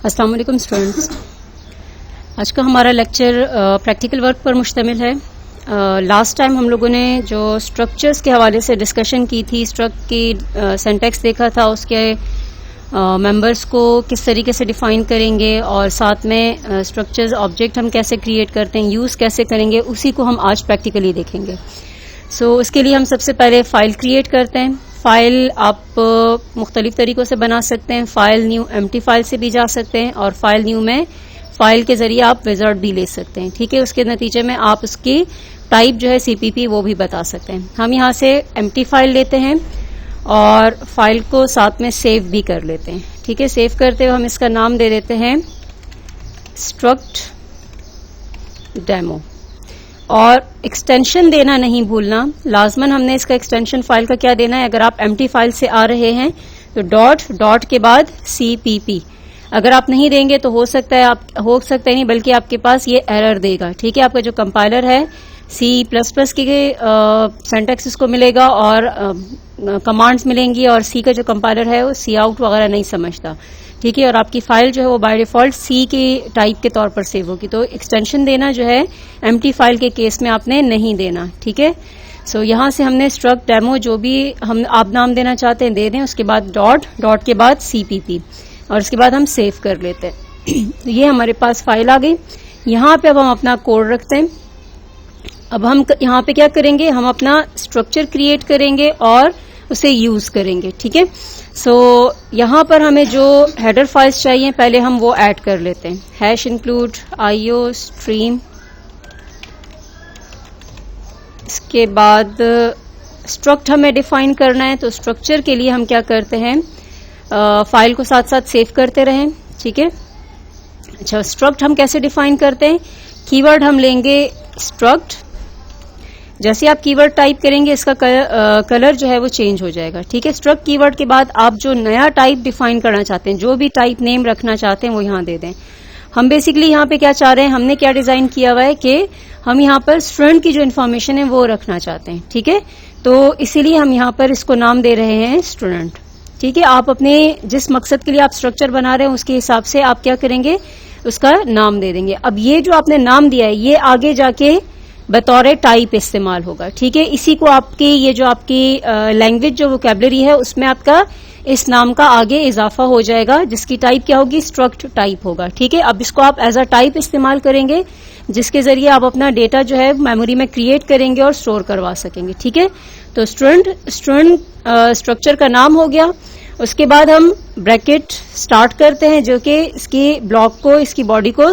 अस्सलाम वालेकुम स्टूडेंट्स। आज का हमारा लेक्चर प्रैक्टिकल वर्क पर मुश्तमिल है। लास्ट टाइम हम लोगों ने जो स्ट्रक्चर्स के हवाले से डिस्कशन की थी, स्ट्रक्ट की सिंटैक्स देखा था, उसके मेंबर्स को किस तरीके से डिफाइन करेंगे और साथ में स्ट्रक्चर्स ऑब्जेक्ट हम कैसे क्रिएट करते हैं, यूज कैसे करेंगे, उसी को हम आज प्रैक्टिकली देखेंगे। उसके लिए हम सबसे पहले फाइल क्रिएट करते हैं। फाइल आप मुख्तलिफ तरीकों से बना सकते हैं। फाइल न्यू एम्प्टी फाइल से भी जा सकते हैं और फाइल न्यू में फाइल के जरिए आप विजार्ड भी ले सकते हैं। ठीक है, उसके नतीजे में आप उसकी टाइप जो है सीपीपी वो भी बता सकते हैं। हम यहाँ से एम्प्टी फाइल लेते हैं और फाइल को साथ में सेव भी कर लेते हैं। ठीक है, सेव करते हुए हम इसका नाम दे देते हैं स्ट्रक्ट डेमो और एक्सटेंशन देना नहीं भूलना। लाजमन हमने इसका एक्सटेंशन फाइल का क्या देना है, अगर आप एम्प्टी फाइल से आ रहे हैं तो डॉट के बाद सीपीपी। अगर आप नहीं देंगे तो हो सकता है नहीं बल्कि आपके पास ये एरर देगा। ठीक है, आपका जो कंपाइलर है C++ के सिंटैक्स इसको मिलेगा और कमांड्स मिलेंगी और C का जो कंपाइलर है वो सी आउट वगैरह नहीं समझता। ठीक है, और आपकी फाइल जो है वो बाय डिफॉल्ट C के टाइप के तौर पर सेव होगी। तो एक्सटेंशन देना जो है एम्प्टी फाइल के केस में आपने नहीं देना। ठीक है, यहां से हमने स्ट्रक्ट डेमो जो भी हम आप नाम देना चाहते हैं दे दें, उसके बाद डॉट के बाद CPP और उसके बाद हम सेव कर लेते हैं। तो ये हमारे पास फाइल आ गई। यहाँ पे अब हम अपना कोड रखते हैं। अब हम यहाँ पे क्या करेंगे, हम अपना स्ट्रक्चर क्रिएट करेंगे और उसे यूज करेंगे। ठीक है, यहाँ पर हमें जो हेडर फाइल्स चाहिए पहले हम वो ऐड कर लेते हैं। #include io stream, इसके बाद स्ट्रक्ट हमें डिफाइन करना है। तो स्ट्रक्चर के लिए हम क्या करते हैं, फाइल को साथ साथ सेव करते रहें। ठीक है, अच्छा, स्ट्रक्ट हम कैसे डिफाइन करते हैं, कीवर्ड हम लेंगे स्ट्रक्ट। जैसे आप कीवर्ड टाइप करेंगे इसका कलर जो है वो चेंज हो जाएगा। ठीक है, स्ट्रक्ट कीवर्ड के बाद आप जो नया टाइप डिफाइन करना चाहते हैं, जो भी टाइप नेम रखना चाहते हैं वो यहां दे दें। हम बेसिकली यहाँ पे क्या चाह रहे हैं, हमने क्या डिजाइन किया हुआ है कि हम यहाँ पर स्टूडेंट की जो इन्फॉर्मेशन है वो रखना चाहते हैं। ठीक है, तो इसीलिए हम यहाँ पर इसको नाम दे रहे हैं स्टूडेंट। ठीक है, आप अपने जिस मकसद के लिए आप स्ट्रक्चर बना रहे हैं उसके हिसाब से आप क्या करेंगे, उसका नाम दे देंगे। अब ये जो आपने नाम दिया है ये आगे जाके बतौर टाइप इस्तेमाल होगा। ठीक है, इसी को आपकी ये जो आपकी लैंग्वेज जो वोकैबुलरी है उसमें आपका इस नाम का आगे इजाफा हो जाएगा, जिसकी टाइप क्या होगी, स्ट्रक्ट टाइप होगा। ठीक है, अब इसको आप एज अ टाइप इस्तेमाल करेंगे जिसके जरिए आप अपना डेटा जो है मेमोरी में क्रिएट करेंगे और स्टोर करवा सकेंगे। ठीक है, तो स्टूडेंट स्ट्रक्चर का नाम हो गया। उसके बाद हम ब्रैकेट स्टार्ट करते हैं जो कि इसकी ब्लॉक को, इसकी बॉडी को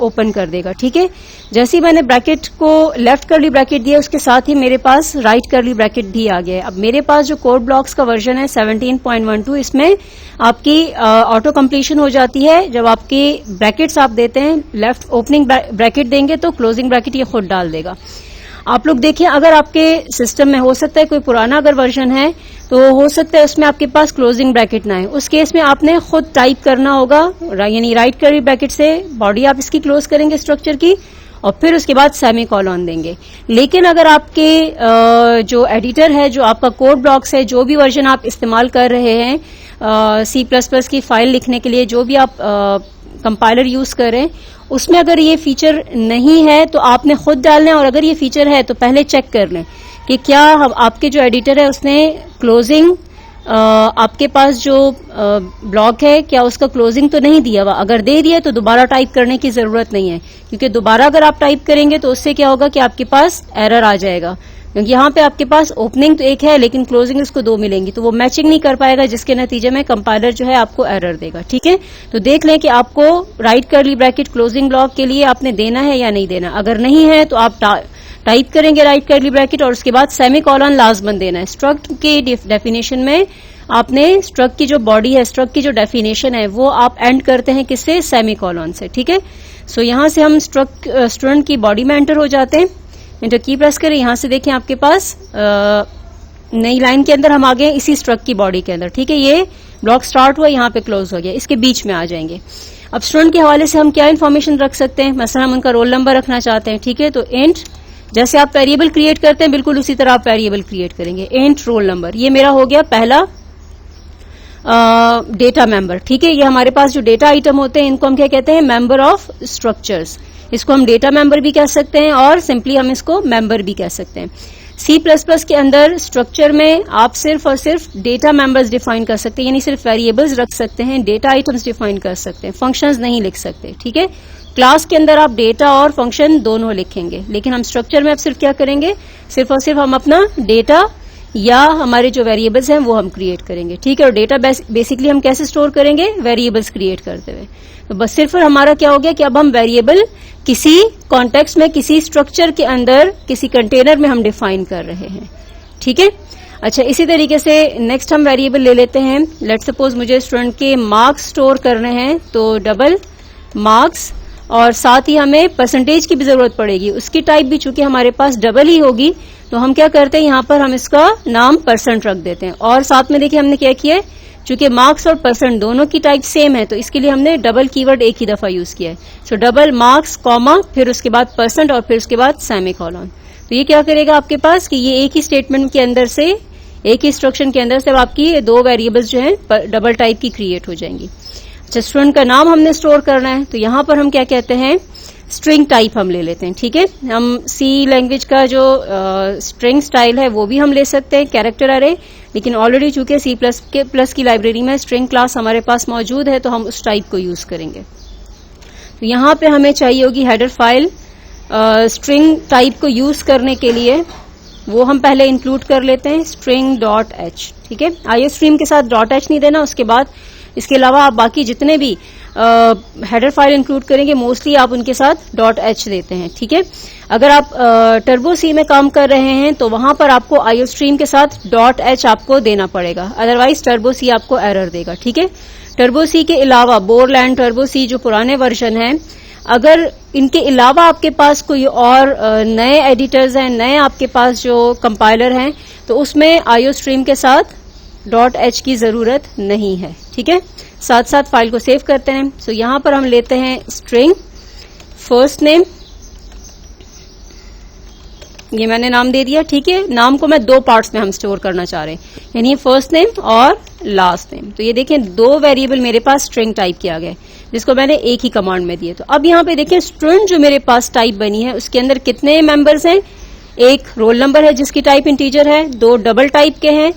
ओपन कर देगा। ठीक है, जैसे ही मैंने ब्रैकेट को लेफ्ट कर्ली ब्रैकेट दिया उसके साथ ही मेरे पास राइट कर्ली ब्रैकेट भी आ गया है। अब मेरे पास जो कोड ब्लॉक्स का वर्जन है 17.12, इसमें आपकी ऑटो कंप्लीशन हो जाती है। जब आपकी ब्रैकेट्स आप देते हैं, लेफ्ट ओपनिंग ब्रैकेट देंगे तो क्लोजिंग ब्रैकेट ये खुद डाल देगा। आप लोग देखिए, अगर आपके सिस्टम में हो सकता है कोई पुराना अगर वर्जन है तो हो सकता है उसमें आपके पास क्लोजिंग ब्रैकेट ना है, उस केस में आपने खुद टाइप करना होगा, यानी राइट कर्ली ब्रैकेट से बॉडी आप इसकी क्लोज करेंगे स्ट्रक्चर की और फिर उसके बाद सेमी कॉलन देंगे। लेकिन अगर आपके जो एडिटर है, जो आपका कोड ब्लॉक्स है, जो भी वर्जन आप इस्तेमाल कर रहे हैं C++ की फाइल लिखने के लिए, जो भी आप कंपाइलर यूज करें, उसमें अगर ये फीचर नहीं है तो आपने खुद डालना है, और अगर ये फीचर है तो पहले चेक कर लें कि क्या आपके जो एडिटर है उसने क्लोजिंग आपके पास जो ब्लॉक है क्या उसका क्लोजिंग तो नहीं दिया हुआ। अगर दे दिया तो दोबारा टाइप करने की जरूरत नहीं है, क्योंकि दोबारा अगर आप टाइप करेंगे तो उससे क्या होगा कि आपके पास एरर आ जाएगा, क्योंकि यहाँ पे आपके पास ओपनिंग तो एक है लेकिन क्लोजिंग उसको 2 मिलेंगी, तो वो मैचिंग नहीं कर पाएगा, जिसके नतीजे में कंपाइलर जो है आपको एरर देगा। ठीक है, तो देख लें कि आपको right curly bracket closing block के लिए आपने देना है या नहीं देना। अगर नहीं है तो आप टाइप करेंगे राइट कर्ली ब्रैकेट और उसके बाद सेमी कॉलन लाजमन देना है। स्ट्रक्ट की डेफिनेशन में आपने स्ट्रक्ट की जो बॉडी है, स्ट्रक्ट की जो डेफिनेशन है वो आप एंड करते हैं किससे, सेमी कॉलन से। ठीक है, यहां से हम स्टूडेंट की बॉडी में एंटर हो जाते हैं। एंटर की प्रेस करें, यहां से देखें आपके पास नई लाइन के अंदर हम आ गए इसी स्ट्रक्ट की बॉडी के अंदर। ठीक है, ये ब्लॉक स्टार्ट हुआ, यहाँ पे क्लोज हो गया, इसके बीच में आ जाएंगे। अब स्टूडेंट के हवाले से हम क्या इन्फॉर्मेशन रख सकते हैं, मसलन हम उनका रोल नंबर रखना चाहते हैं। ठीक है, तो इंट, जैसे आप वेरिएबल क्रिएट करते हैं बिल्कुल उसी तरह आप वेरिएबल क्रिएट करेंगे। इंट रोल नंबर, ये मेरा हो गया पहला डेटा मेंबर, ठीक है। ये हमारे पास जो डेटा आइटम होते हैं इनको हम क्या कहते हैं, मेंबर ऑफ स्ट्रक्चर्स। इसको हम डेटा मेंबर भी कह सकते हैं और सिंपली हम इसको मेंबर भी कह सकते हैं। C++ के अंदर स्ट्रक्चर में आप सिर्फ और सिर्फ डेटा मेंबर्स डिफाइन कर सकते हैं, यानी सिर्फ वेरिएबल्स रख सकते हैं, डेटा आइटम्स डिफाइन कर सकते हैं, फंक्शंस नहीं लिख सकते, ठीक है। क्लास के अंदर आप डेटा और फंक्शन दोनों लिखेंगे, लेकिन हम स्ट्रक्चर में अब सिर्फ क्या करेंगे, सिर्फ और सिर्फ हम अपना डेटा या हमारे जो वेरिएबल्स हैं वो हम क्रिएट करेंगे, ठीक है। और डेटा बेसिकली हम कैसे स्टोर करेंगे, वेरिएबल्स क्रिएट करते हुए। तो बस सिर्फ हमारा क्या हो गया कि अब हम वेरिएबल किसी कॉन्टेक्स्ट में, किसी स्ट्रक्चर के अंदर, किसी कंटेनर में हम डिफाइन कर रहे हैं, ठीक है। अच्छा, इसी तरीके से नेक्स्ट हम वेरिएबल ले लेते हैं। लेट्स सपोज मुझे स्टूडेंट के मार्क्स स्टोर करने हैं, तो डबल मार्क्स, और साथ ही हमें परसेंटेज की भी जरूरत पड़ेगी। उसकी टाइप भी चूंकि हमारे पास डबल ही होगी, तो हम क्या करते हैं, यहां पर हम इसका नाम परसेंट रख देते हैं। और साथ में देखिए हमने क्या किया है, चूंकि मार्क्स और परसेंट दोनों की टाइप सेम है, तो इसके लिए हमने डबल कीवर्ड एक ही दफा यूज किया है। सो डबल मार्क्स कॉमा, फिर उसके बाद परसेंट, और फिर उसके बाद सेमीकोलन। तो ये क्या करेगा आपके पास कि ये एक ही स्टेटमेंट के अंदर से, एक ही इंस्ट्रक्शन के अंदर से आपकी दो वेरिएबल्स जो है डबल टाइप की क्रिएट हो जाएंगी। अच्छा, स्टूडेंट का नाम हमने स्टोर करना है, तो यहां पर हम क्या कहते हैं, स्ट्रिंग टाइप हम ले लेते हैं, ठीक है। हम सी लैंग्वेज का जो स्ट्रिंग स्टाइल है वो भी हम ले सकते हैं, कैरेक्टर अरे, लेकिन ऑलरेडी चूंकि C++ की लाइब्रेरी में स्ट्रिंग क्लास हमारे पास मौजूद है, तो हम उस टाइप को यूज करेंगे। तो यहां पे हमें चाहिए होगी हेडर फाइल। स्ट्रिंग टाइप को यूज करने के लिए वो हम पहले इंक्लूड कर लेते हैं, string.h, ठीक है। IOStream के साथ .h नहीं देना, उसके बाद इसके अलावा आप बाकी जितने भी हेडर फाइल इंक्लूड करेंगे मोस्टली आप उनके साथ .h देते हैं, ठीक है। अगर आप टर्बो सी में काम कर रहे हैं तो वहां पर आपको IOStream के साथ .h आपको देना पड़ेगा, अदरवाइज टर्बो सी आपको एरर देगा, ठीक है। टर्बो सी के अलावा बोरलैंड, टर्बो सी जो पुराने वर्जन हैं, अगर इनके अलावा आपके पास कोई और नए एडिटर्स हैं, नए आपके पास जो कंपाइलर हैं, तो उसमें IOStream के साथ .h की जरूरत नहीं है, ठीक है। साथ साथ फाइल को सेव करते हैं। सो यहां पर हम लेते हैं स्ट्रिंग फर्स्ट नेम, ये मैंने नाम दे दिया, ठीक है। नाम को मैं दो पार्ट्स में हम स्टोर करना चाह रहे हैं, यानी फर्स्ट नेम और लास्ट नेम। तो ये देखें दो वेरिएबल मेरे पास स्ट्रिंग टाइप के आ गए, जिसको मैंने एक ही कमांड में दिए। तो अब यहां पे देखें स्टूडेंट जो मेरे पास टाइप बनी है उसके अंदर कितने मेंबर्स हैं, एक रोल नंबर है जिसकी टाइप इंटीजर है, दो डबल टाइप के हैं,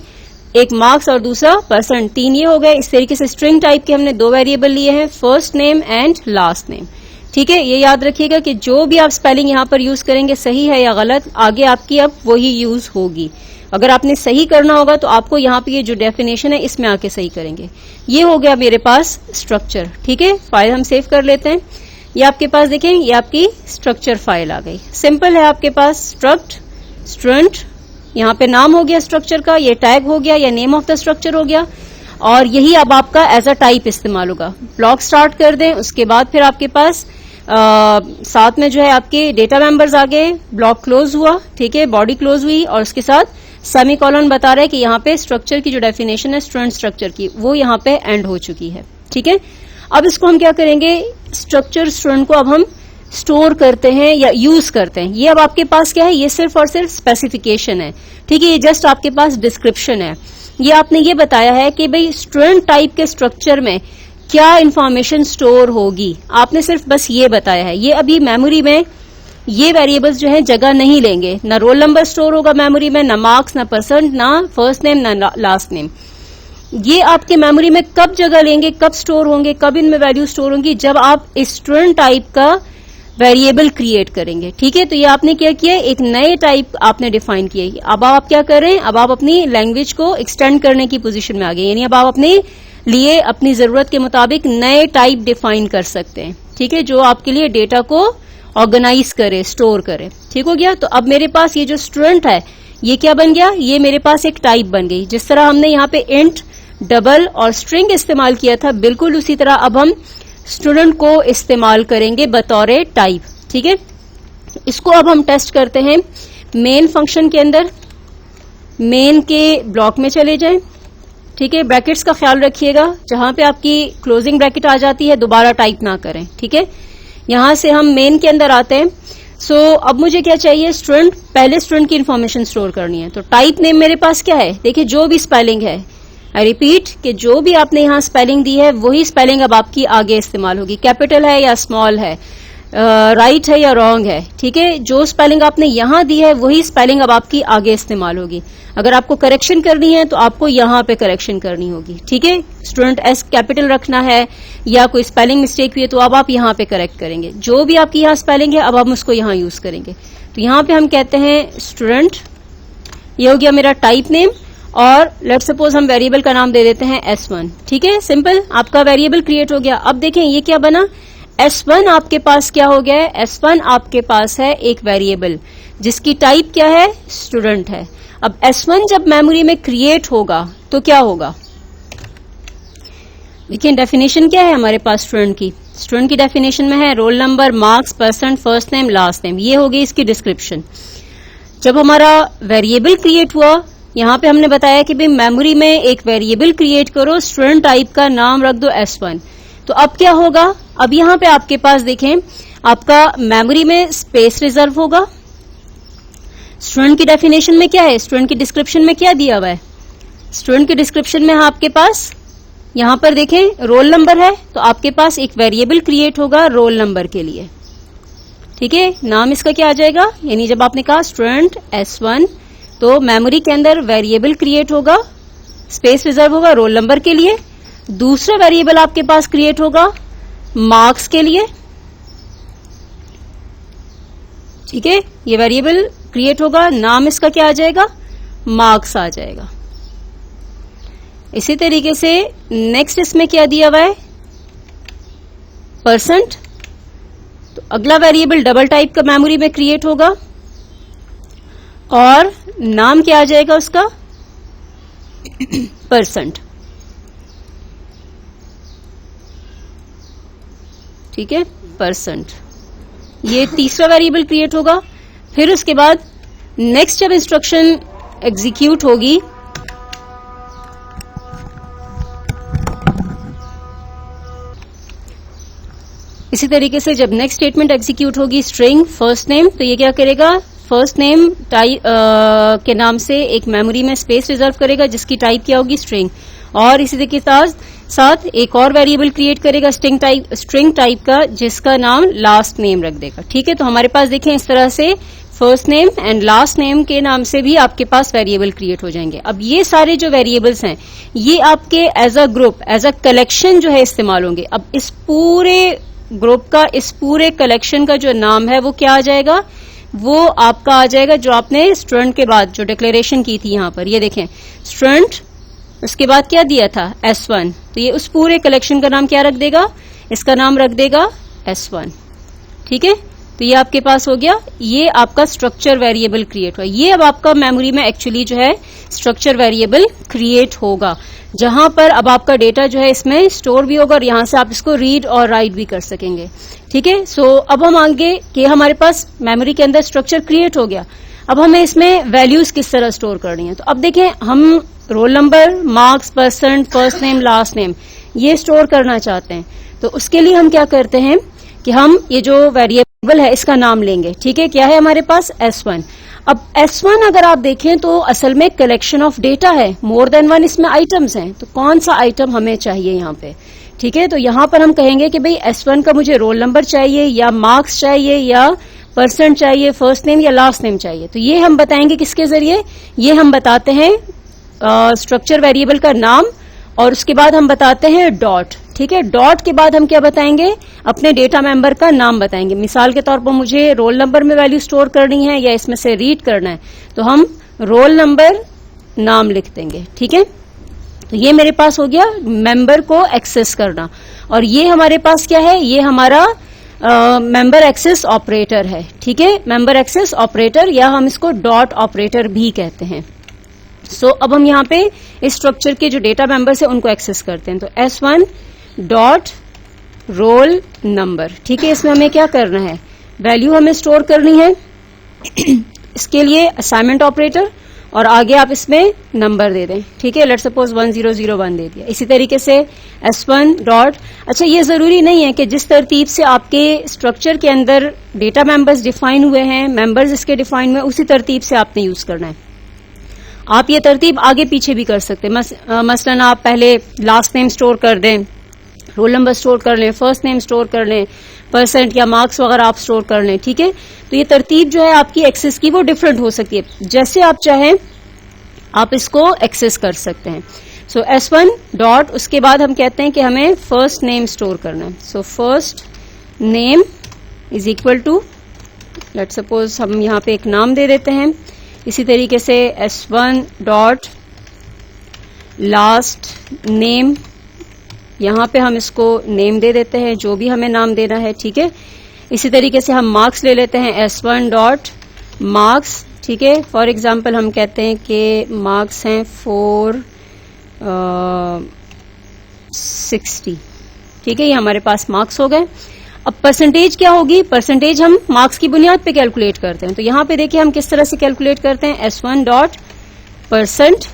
एक मार्क्स और दूसरा परसेंट, तीन ये हो गए। इस तरीके से स्ट्रिंग टाइप के हमने दो वेरिएबल लिए हैं, first name and last name, ठीक है। ये याद रखिएगा कि जो भी आप स्पेलिंग यहां पर यूज करेंगे सही है या गलत, आगे आपकी अब वही यूज होगी। अगर आपने सही करना होगा तो आपको यहां पे ये जो डेफिनेशन है इसमें आके सही करेंगे। ये हो गया मेरे पास स्ट्रक्चर, ठीक है। फाइल हम सेव कर लेते हैं। ये आपके पास देखें, ये आपकी स्ट्रक्चर फाइल आ गई, सिंपल है आपके पास। स्ट्रक्ट स्टूडेंट, यहां पे नाम हो गया स्ट्रक्चर का, ये टैग हो गया या नेम ऑफ द स्ट्रक्चर हो गया, और यही अब आपका एज अ टाइप इस्तेमाल होगा। ब्लॉक स्टार्ट कर दें, उसके बाद फिर आपके पास साथ में जो है आपके डेटा मेंबर्स आ गए, ब्लॉक क्लोज हुआ, ठीक है, बॉडी क्लोज हुई, और उसके साथ सेमीकोलन बता रहा है कि यहाँ पे स्ट्रक्चर की जो डेफिनेशन है स्टूडेंट स्ट्रक्चर की, वो यहाँ पे एंड हो चुकी है, ठीक है। अब इसको हम क्या करेंगे, स्ट्रक्चर स्टूडेंट को अब हम स्टोर करते हैं या यूज करते हैं। ये अब आपके पास क्या है, ये सिर्फ और सिर्फ स्पेसिफिकेशन है, ठीक है। ये जस्ट आपके पास डिस्क्रिप्शन है। ये आपने ये बताया है कि भाई स्टूडेंट टाइप के स्ट्रक्चर में क्या इंफॉर्मेशन स्टोर होगी, आपने सिर्फ बस ये बताया है। ये अभी मेमोरी में ये वेरिएबल्स जो है जगह नहीं लेंगे, ना रोल नंबर स्टोर होगा मेमोरी में, ना मार्क्स, ना परसेंट, ना फर्स्ट नेम, ना लास्ट नेम। ये आपके मेमोरी में कब जगह लेंगे, कब स्टोर होंगे, कब इनमें वैल्यू स्टोर होंगी, जब आप स्टूडेंट टाइप का वेरिएबल क्रिएट करेंगे, ठीक है। तो ये आपने क्या किया, एक नए टाइप आपने डिफाइन किया। अब आप क्या कर रहे हैं, अब आप अपनी लैंग्वेज को एक्सटेंड करने की पोजीशन में आ गए, यानी अब आप अपने लिए अपनी जरूरत के मुताबिक नए टाइप डिफाइन कर सकते हैं, ठीक है, जो आपके लिए डेटा को ऑर्गेनाइज करे, स्टोर करे, ठीक हो गया। तो अब मेरे पास ये जो स्टूडेंट है ये क्या बन गया, ये मेरे पास एक टाइप बन गई। जिस तरह हमने यहाँ पे इंट, डबल और स्ट्रिंग इस्तेमाल किया था, बिल्कुल उसी तरह अब हम स्टूडेंट को इस्तेमाल करेंगे बतौर टाइप, ठीक है। इसको अब हम टेस्ट करते हैं मेन फंक्शन के अंदर। मेन के ब्लॉक में चले जाएं, ठीक है। ब्रैकेट्स का ख्याल रखिएगा, जहां पे आपकी क्लोजिंग ब्रैकेट आ जाती है दोबारा टाइप ना करें, ठीक है। यहां से हम मेन के अंदर आते हैं। सो अब मुझे क्या चाहिए, स्टूडेंट, पहले स्टूडेंट की इन्फॉर्मेशन स्टोर करनी है। तो टाइप नेम मेरे पास क्या है, देखिए जो भी स्पेलिंग है, आई रिपीट कि जो भी आपने यहाँ स्पेलिंग दी है वही स्पेलिंग अब आपकी आगे इस्तेमाल होगी, कैपिटल है या स्मॉल है, राइट है या रॉन्ग है, ठीक है। जो स्पेलिंग आपने यहाँ दी है वही स्पेलिंग अब आपकी आगे इस्तेमाल होगी। अगर आपको करेक्शन करनी है तो आपको यहाँ पे करेक्शन करनी होगी, ठीक है। स्टूडेंट एस कैपिटल रखना है या कोई स्पेलिंग मिस्टेक हुई है तो अब आप यहाँ पे करेक्ट करेंगे। जो भी आपकी यहाँ स्पेलिंग है अब हम उसको यहाँ यूज करेंगे। तो यहाँ पे हम कहते हैं स्टूडेंट, ये हो गया मेरा टाइप नेम, और लेट सपोज हम वेरिएबल का नाम दे देते हैं S1, ठीक है। सिंपल, आपका वेरिएबल क्रिएट हो गया। अब देखें ये क्या बना, S1 आपके पास क्या हो गया है, S1 आपके पास है एक वेरिएबल जिसकी टाइप क्या है, स्टूडेंट है। अब S1 जब मेमोरी में क्रिएट होगा तो क्या होगा, देखिए डेफिनेशन क्या है हमारे पास स्टूडेंट की। स्टूडेंट की डेफिनेशन में है roll number, marks, percent, first name, last name, ये हो गई इसकी डिस्क्रिप्शन। जब हमारा वेरिएबल क्रिएट हुआ, यहां पे हमने बताया कि भाई मेमोरी में एक वेरिएबल क्रिएट करो, स्टूडेंट टाइप का नाम रख दो S1। तो अब क्या होगा, अब यहां पे आपके पास देखें आपका मेमोरी में स्पेस रिजर्व होगा। स्टूडेंट की डेफिनेशन में क्या है, स्टूडेंट की डिस्क्रिप्शन में क्या दिया हुआ है, स्टूडेंट की डिस्क्रिप्शन में आपके पास यहां पर देखें रोल नंबर है, तो आपके पास एक वेरिएबल क्रिएट होगा रोल नंबर के लिए, ठीक है। नाम इसका क्या आ जाएगा, यानी जब आपने कहा स्टूडेंट S1 तो मेमोरी के अंदर वेरिएबल क्रिएट होगा, स्पेस रिजर्व होगा रोल नंबर के लिए। दूसरा वेरिएबल आपके पास क्रिएट होगा मार्क्स के लिए, ठीक है। ये वेरिएबल क्रिएट होगा, नाम इसका क्या आ जाएगा, मार्क्स आ जाएगा। इसी तरीके से नेक्स्ट इसमें क्या दिया हुआ है, परसेंट। तो अगला वेरिएबल डबल टाइप का मेमोरी में क्रिएट होगा और नाम क्या आ जाएगा उसका, परसेंट, ठीक है, परसेंट। ये तीसरा वेरिएबल क्रिएट होगा। फिर उसके बाद नेक्स्ट जब इंस्ट्रक्शन एग्जीक्यूट होगी इसी तरीके से जब नेक्स्ट स्टेटमेंट एग्जीक्यूट होगी, स्ट्रिंग फर्स्ट नेम, तो ये क्या करेगा, फर्स्ट नेम टाइप के नाम से एक मेमोरी में स्पेस रिजर्व करेगा जिसकी टाइप क्या होगी, स्ट्रिंग। और इसी के साथ एक और वेरिएबल क्रिएट करेगा स्ट्रिंग टाइप का जिसका नाम लास्ट नेम रख देगा, ठीक है। तो हमारे पास देखें इस तरह से first name and last name के नाम से भी आपके पास वेरिएबल क्रिएट हो जाएंगे। अब ये सारे जो वेरिएबल्स हैं ये आपके as a group, as a collection जो है इस्तेमाल होंगे। अब इस पूरे ग्रुप का, इस पूरे कलेक्शन का जो नाम है वो क्या आ जाएगा, वो आपका आ जाएगा जो आपने स्टूडेंट के बाद जो डिक्लेरेशन की थी यहां पर, ये देखें स्टूडेंट, उसके बाद क्या दिया था S1, तो ये उस पूरे कलेक्शन का नाम क्या रख देगा, इसका नाम रख देगा S1, ठीक है। तो ये आपके पास हो गया, ये आपका स्ट्रक्चर वेरिएबल क्रिएट हुआ। ये अब आपका मेमोरी में एक्चुअली जो है स्ट्रक्चर वेरिएबल क्रिएट होगा, जहां पर अब आपका डेटा जो है इसमें स्टोर भी होगा और यहां से आप इसको रीड और राइट भी कर सकेंगे, ठीक है। सो अब हम आगे कि हमारे पास मेमोरी के अंदर स्ट्रक्चर क्रिएट हो गया, अब हमें इसमें वैल्यूज किस तरह स्टोर करनी है। तो अब देखें हम roll number, marks, percent, first name, last name ये स्टोर करना चाहते हैं। तो उसके लिए हम क्या करते हैं कि हम ये जो वेरिएबल है इसका नाम लेंगे, ठीक है। क्या है हमारे पास S1। अब S1 अगर आप देखें तो असल में कलेक्शन ऑफ डेटा है, मोर देन वन इसमें आइटम्स हैं। तो कौन सा आइटम हमें चाहिए यहाँ पे, ठीक है। तो यहां पर हम कहेंगे कि भाई S1 का मुझे रोल नंबर चाहिए या मार्क्स चाहिए या परसेंट चाहिए, फर्स्ट नेम या लास्ट नेम चाहिए। तो ये हम बताएंगे किसके जरिए, ये हम बताते हैं स्ट्रक्चर वेरिएबल का नाम और उसके बाद हम बताते हैं डॉट, ठीक है। डॉट के बाद हम क्या बताएंगे, अपने डेटा मेंबर का नाम बताएंगे। मिसाल के तौर पर मुझे रोल नंबर में वैल्यू स्टोर करनी है या इसमें से रीड करना है, तो हम रोल नंबर नाम लिख देंगे, ठीक है। तो ये मेरे पास हो गया मेंबर को एक्सेस करना। और ये हमारे पास क्या है, ये हमारा मेंबर एक्सेस ऑपरेटर है, ठीक है। मेंबर एक्सेस ऑपरेटर या हम इसको डॉट ऑपरेटर भी कहते हैं। सो अब हम यहाँ पे इस स्ट्रक्चर के जो डेटा मेंबर्स है उनको एक्सेस करते हैं। तो S1 डॉट रोल नंबर, ठीक है। इसमें हमें क्या करना है, वैल्यू हमें स्टोर करनी है इसके लिए असाइनमेंट ऑपरेटर और आगे आप इसमें नंबर दे दें, ठीक है। लेट सपोज 1001 दे दिया। इसी तरीके से S1 डॉट, अच्छा ये जरूरी नहीं है कि जिस तरतीब से आपके स्ट्रक्चर के अंदर डेटा मेंबर्स डिफाइन हुए हैं, मेंबर्स इसके डिफाइन हुए, उसी तरतीब से आपने यूज करना है। आप ये तरतीब आगे पीछे भी कर सकते हैं। मसलन आप पहले लास्ट नेम स्टोर कर दें, रोल नंबर स्टोर कर लें, फर्स्ट नेम स्टोर कर लें, परसेंट या मार्क्स वगैरह आप स्टोर कर लें, ठीक है। तो ये तरतीब जो है आपकी एक्सेस की वो डिफरेंट हो सकती है, जैसे आप चाहें आप इसको एक्सेस कर सकते हैं। सो S1 डॉट, उसके बाद हम कहते हैं कि हमें फर्स्ट नेम स्टोर करना है। So first name is equal to, let suppose हम यहां पे एक नाम दे देते हैं। इसी तरीके से S1 डॉट लास्ट नेम, यहां पे हम इसको नेम दे देते हैं, जो भी हमें नाम देना है, ठीक है। इसी तरीके से हम मार्क्स ले लेते हैं, S1 डॉट मार्क्स, ठीक है। फॉर एग्जाम्पल हम कहते हैं कि मार्क्स हैं 460, ठीक है। ये हमारे पास मार्क्स हो गए। अब परसेंटेज क्या होगी? परसेंटेज हम मार्क्स की बुनियाद पे कैलकुलेट करते हैं। तो यहां पे देखिए हम किस तरह से कैलकुलेट करते हैं, S1 dot percent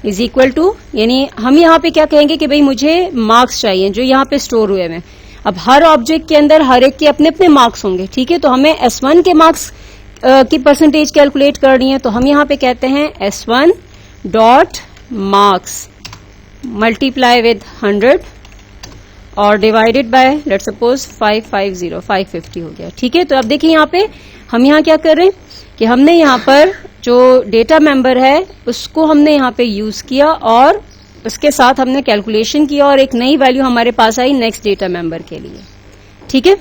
is equal to, यानी हम यहां पे क्या कहेंगे कि भाई मुझे मार्क्स चाहिए जो यहां पे स्टोर हुए हैं। अब हर ऑब्जेक्ट के अंदर हर एक के अपने अपने मार्क्स होंगे, ठीक है। तो हमें S1 के मार्क्स की परसेंटेज कैलकुलेट करनी है, तो हम यहां पे कहते हैं S1 dot marks multiply with 100 और डिवाइडेड बाय लेट्स सपोज 550 हो गया, ठीक है। तो अब देखिए यहां पे हम यहां क्या कर रहे हैं कि हमने यहां पर जो डेटा मेंबर है उसको हमने यहां पे यूज किया और उसके साथ हमने कैलकुलेशन किया और एक नई वैल्यू हमारे पास आई नेक्स्ट डेटा मेंबर के लिए, ठीक है।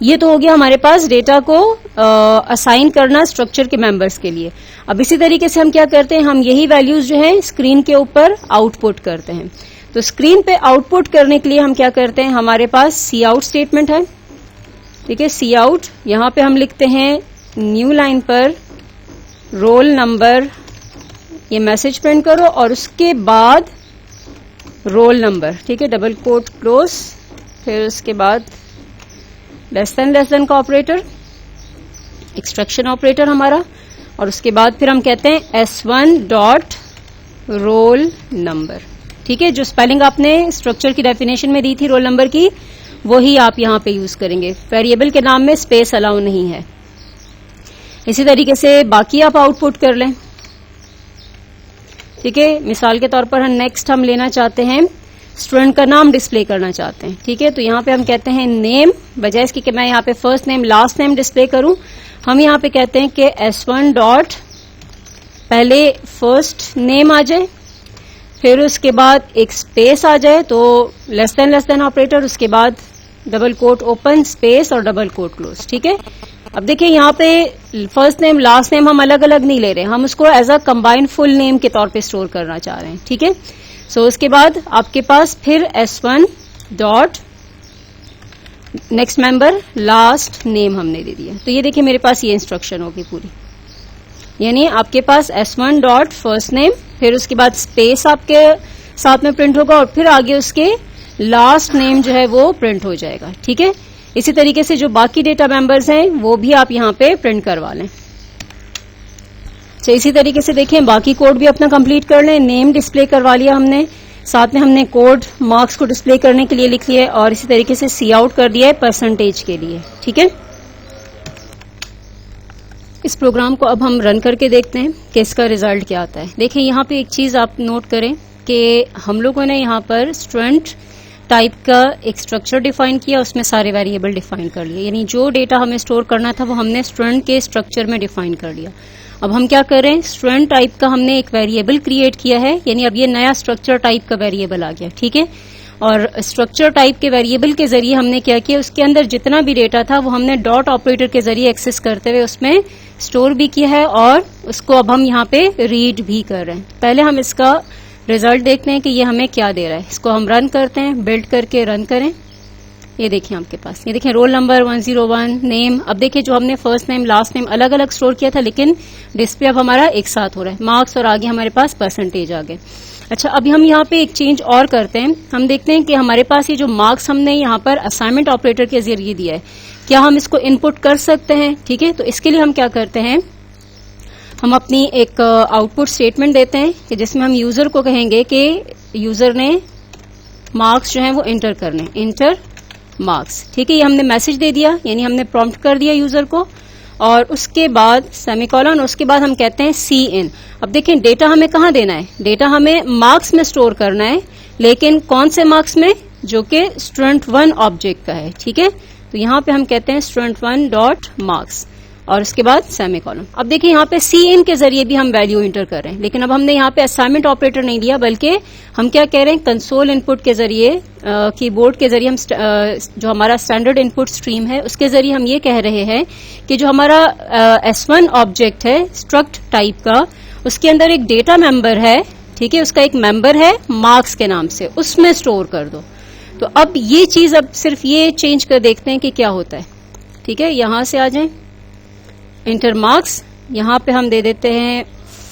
ये तो हो गया हमारे पास डेटा को असाइन करना स्ट्रक्चर के मेंबर्स के लिए। अब इसी तरीके से हम क्या करते हैं, हम यही वैल्यूज जो है स्क्रीन के ऊपर आउटपुट करते हैं। तो स्क्रीन पे आउटपुट करने के लिए हम क्या करते हैं, हमारे पास सी आउट स्टेटमेंट है, ठीक है। सी आउट, यहां पे हम लिखते हैं न्यू लाइन पर रोल नंबर, ये मैसेज प्रिंट करो और उसके बाद रोल नंबर, ठीक है, डबल कोट क्लोज, फिर उसके बाद लेस देन का ऑपरेटर, एक्सट्रैक्शन ऑपरेटर हमारा, और उसके बाद फिर हम कहते हैं S1 डॉट रोल नंबर, ठीक है। जो स्पेलिंग आपने स्ट्रक्चर की डेफिनेशन में दी थी रोल नंबर की, वही आप यहां पे यूज करेंगे। वेरिएबल के नाम में स्पेस अलाउ नहीं है। इसी तरीके से बाकी आप आउटपुट कर लें, ठीक है। मिसाल के तौर पर नेक्स्ट हम लेना चाहते हैं, स्टूडेंट का नाम डिस्प्ले करना चाहते हैं, ठीक है। तो यहां पे हम कहते हैं नेम, बजाय इसकी कि मैं यहां पे first name last name display करूं, हम यहां पे कहते हैं कि S1 डॉट पहले फर्स्ट नेम आ जाए, फिर उसके बाद एक स्पेस आ जाए, तो लेस देन ऑपरेटर, उसके बाद डबल कोट ओपन स्पेस और डबल कोट क्लोज, ठीक है। अब देखिए यहाँ पे फर्स्ट नेम लास्ट नेम हम अलग अलग नहीं ले रहे, हम उसको as a combined full name के तौर पे स्टोर करना चाह रहे हैं, ठीक है। सो उसके बाद आपके पास फिर S1 dot next member last name हमने दे दिया। तो ये देखिए मेरे पास ये इंस्ट्रक्शन होगी पूरी, यानी आपके पास S1 डॉट फर्स्ट नेम, फिर उसके बाद स्पेस आपके साथ में प्रिंट होगा और फिर आगे उसके लास्ट नेम जो है वो प्रिंट हो जाएगा, ठीक है। इसी तरीके से जो बाकी डेटा मेंबर्स हैं वो भी आप यहां पे प्रिंट करवा लें। तो इसी तरीके से देखें बाकी कोड भी अपना कंप्लीट कर लें। नेम डिस्प्ले करवा लिया हमने, साथ में हमने कोड मार्क्स को डिस्प्ले करने के लिए लिख लिया और इसी तरीके से सी आउट कर दिया है परसेंटेज के लिए, ठीक है। इस प्रोग्राम को अब हम रन करके देखते हैं कि इसका रिजल्ट क्या आता है। देखिए यहाँ पे एक चीज आप नोट करें कि हम लोगों ने यहाँ पर स्टूडेंट टाइप का एक स्ट्रक्चर डिफाइन किया, उसमें सारे वेरिएबल डिफाइन कर लिए, यानी जो डेटा हमें स्टोर करना था वो हमने स्टूडेंट के स्ट्रक्चर में डिफाइन कर लिया। अब हम क्या कर रहे हैं, स्टूडेंट टाइप का हमने एक वेरिएबल क्रिएट किया है, यानी अब ये नया स्ट्रक्चर टाइप का वेरिएबल आ गया, ठीक है। और स्ट्रक्चर टाइप के वेरिएबल के जरिए हमने क्या किया, उसके अंदर जितना भी डेटा था वो हमने डॉट ऑपरेटर के जरिए एक्सेस करते हुए उसमें स्टोर भी किया है और उसको अब हम यहाँ पे रीड भी कर रहे हैं। पहले हम इसका रिजल्ट देखते हैं कि ये हमें क्या दे रहा है। इसको हम रन करते हैं, बिल्ड करके रन करें। ये देखिए आपके पास, ये देखिए रोल नंबर 101, नेम। अब देखिए जो हमने फर्स्ट नेम लास्ट नेम अलग अलग स्टोर किया था, लेकिन डिस्प्ले अब हमारा एक साथ हो रहा है, मार्क्स और आगे हमारे पास परसेंटेज आ गए। अच्छा, अभी हम यहाँ पे एक चेंज और करते हैं। हम देखते हैं कि हमारे पास ये जो मार्क्स हमने यहाँ पर असाइनमेंट ऑपरेटर के जरिए दिया है, क्या हम इसको इनपुट कर सकते हैं, ठीक है। तो इसके लिए हम क्या करते हैं, हम अपनी एक आउटपुट स्टेटमेंट देते हैं कि जिसमें हम यूजर को कहेंगे कि यूजर ने मार्क्स जो है वो एंटर करने, एंटर मार्क्स, ठीक है। ये हमने मैसेज दे दिया, यानी हमने प्रॉम्प्ट कर दिया यूजर को। और उसके बाद सेमीकोलन, उसके बाद हम कहते हैं सी इन। अब देखें डेटा हमें कहाँ देना है, डेटा हमें मार्क्स में स्टोर करना है, लेकिन कौन से मार्क्स में, जो कि student1 ऑब्जेक्ट का है, ठीक है। तो यहां पे हम कहते हैं student1 डॉट मार्क्स और उसके बाद सेमीकोलन। अब देखिए यहाँ पे सी इन के जरिए भी हम वैल्यू इंटर कर रहे हैं, लेकिन अब हमने यहाँ पे असाइनमेंट ऑपरेटर नहीं दिया, बल्कि हम क्या कह रहे हैं, कंसोल इनपुट के जरिए, कीबोर्ड के जरिए हम जो हमारा स्टैंडर्ड इनपुट स्ट्रीम है उसके जरिए हम ये कह रहे हैं कि जो हमारा S1 ऑब्जेक्ट है स्ट्रक्ट टाइप का, उसके अंदर एक डेटा मेंबर है, ठीक है, उसका एक मेंबर है मार्क्स के नाम से, उसमें स्टोर कर दो। तो अब ये चीज, अब सिर्फ ये चेंज कर देखते हैं कि क्या होता है, ठीक है। यहां से आ जाएं, इंटर मार्क्स, यहां पे हम दे देते हैं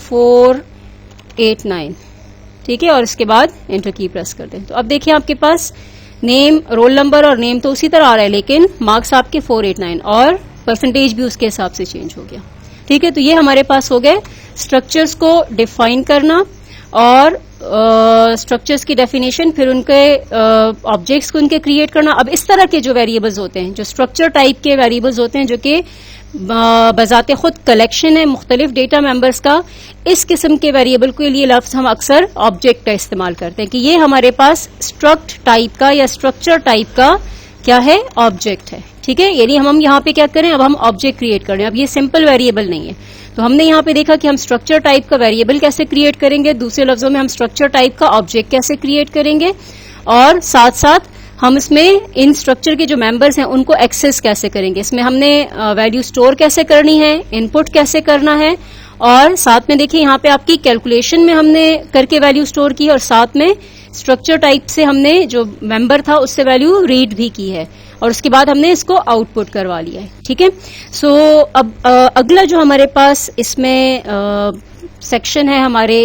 489, ठीक है, और इसके बाद एंटर की प्रेस कर दें। तो अब देखिए आपके पास नेम, रोल नंबर और नेम तो उसी तरह आ रहा है, लेकिन मार्क्स आपके 489 और परसेंटेज भी उसके हिसाब से चेंज हो गया, ठीक है। तो ये हमारे पास हो गए स्ट्रक्चर्स को डिफाइन करना और स्ट्रक्चर्स की डेफिनेशन, फिर उनके ऑब्जेक्ट्स को उनके क्रिएट करना। अब इस तरह के जो वेरिएबल्स होते हैं, जो स्ट्रक्चर टाइप के वेरिएबल्स होते हैं, जो कि बजाते खुद कलेक्शन है मुख्तलिफ डेटा मेंबर्स का, इस किस्म के वेरिएबल के लिए लफ्ज हम अक्सर ऑब्जेक्ट का इस्तेमाल करते हैं कि ये हमारे पास स्ट्रक्ट टाइप का या स्ट्रक्चर टाइप का क्या है, ऑब्जेक्ट है, ठीक है। यानी हम यहाँ पे क्या करें, अब हम ऑब्जेक्ट क्रिएट कर रहे हैं। अब ये सिंपल वेरिएबल नहीं है, तो हमने यहाँ पे देखा कि हम स्ट्रक्चर टाइप का वेरिएबल कैसे क्रिएट करेंगे, दूसरे लफ्जों में हम स्ट्रक्चर टाइप का ऑब्जेक्ट कैसे क्रिएट करेंगे, और साथ साथ हम इसमें इन स्ट्रक्चर के जो मेंबर्स हैं उनको एक्सेस कैसे करेंगे। इसमें हमने वैल्यू स्टोर कैसे करनी है, इनपुट कैसे करना है, और साथ में देखिए यहाँ पे आपकी कैलकुलेशन में हमने करके वैल्यू स्टोर की, और साथ में स्ट्रक्चर टाइप से हमने जो मेंबर था उससे वैल्यू रीड भी की है, और उसके बाद हमने इसको आउटपुट करवा लिया है, ठीक है। सो अब अगला जो हमारे पास इसमें सेक्शन है हमारे